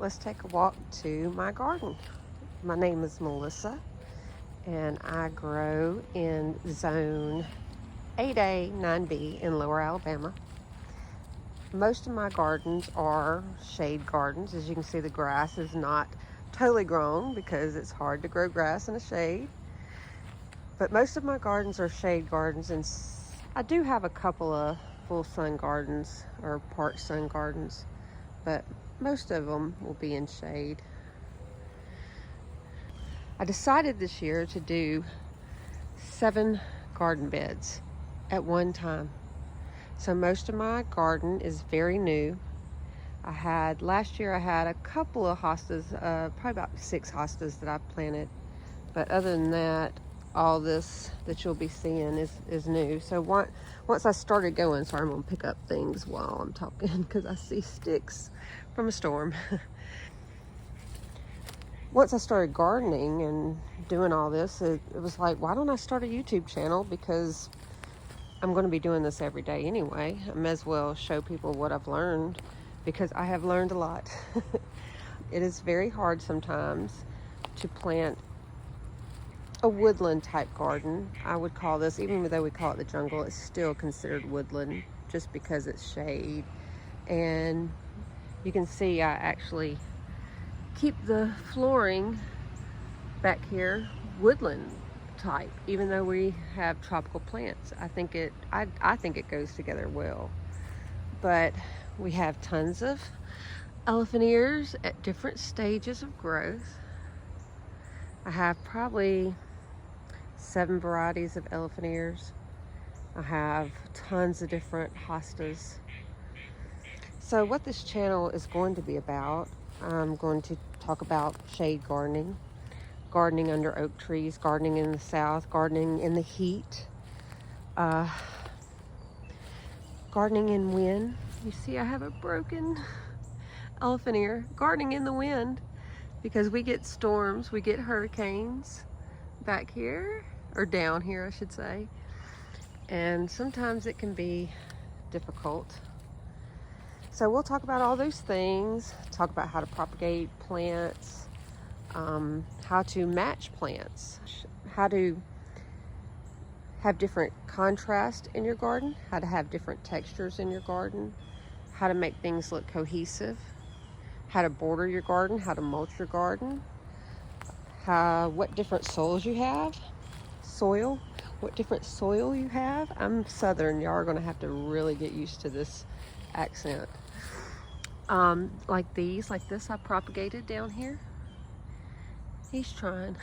let's take a walk to my garden. My name is Melissa, and I grow in zone 8a, 9b in Lower Alabama. Most of my gardens are shade gardens. As you can see, the grass is not totally grown because it's hard to grow grass in the shade. But most of my gardens are shade gardens, and I do have a couple of full sun gardens or part sun gardens, but most of them will be in shade. I decided this year to do 7 garden beds at one time. So most of my garden is very new. Last year I had a couple of hostas, probably about 6 hostas that I planted. But other than that, all this that you'll be seeing is new. So once I started going, sorry, I'm gonna pick up things while I'm talking because I see sticks from a storm. Once I started gardening and doing all this, it was like, why don't I start a YouTube channel? Because I'm going to be doing this every day anyway. I may as well show people what I've learned, because I have learned a lot. It is very hard sometimes to plant a woodland type garden. I would call this, even though we call it the jungle, it's still considered woodland just because it's shade. And you can see I actually keep the flooring back here woodland type, even though we have tropical plants. I think it goes together well. But we have tons of elephant ears at different stages of growth. I have probably 7 varieties of elephant ears. I have tons of different hostas. So what this channel is going to be about, I'm going to talk about shade gardening, gardening under oak trees, gardening in the south, gardening in the heat, gardening in wind. You see I have a broken elephant ear. Gardening in the wind, because we get storms, we get hurricanes back here, or down here I should say, and sometimes it can be difficult. So we'll talk about all those things, talk about how to propagate plants, how to match plants, how to have different contrast in your garden, how to have different textures in your garden, how to make things look cohesive, how to border your garden, how to mulch your garden, what different soils you have, what different soil you have. I'm Southern, y'all are gonna have to really get used to this accent. Like this I propagated down here. He's trying.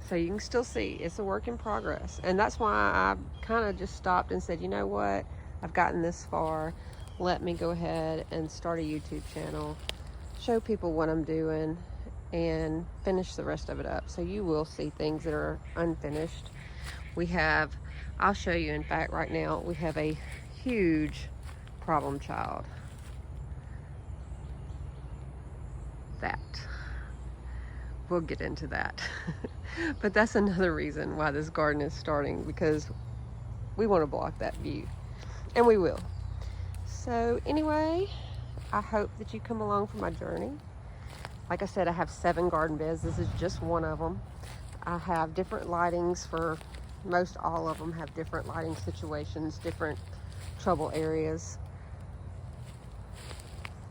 So you can still see it's a work in progress. And that's why I kind of just stopped and said, you know what? I've gotten this far. Let me go ahead and start a YouTube channel, show people what I'm doing, and finish the rest of it up. So you will see things that are unfinished. I'll show you, in fact, right now, we have a huge problem child. We'll get into that. But that's another reason why this garden is starting, because we want to block that view, and we will. So anyway, I hope that you come along for my journey. Like I said, I have 7 garden beds. This is just one of them. I have different lightings for most all of them, have different lighting situations, different trouble areas.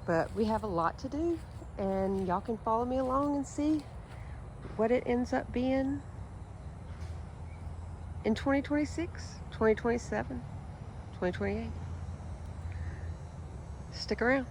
But we have a lot to do, and y'all can follow me along and see what it ends up being in 2026, 2027, 2028. Stick around.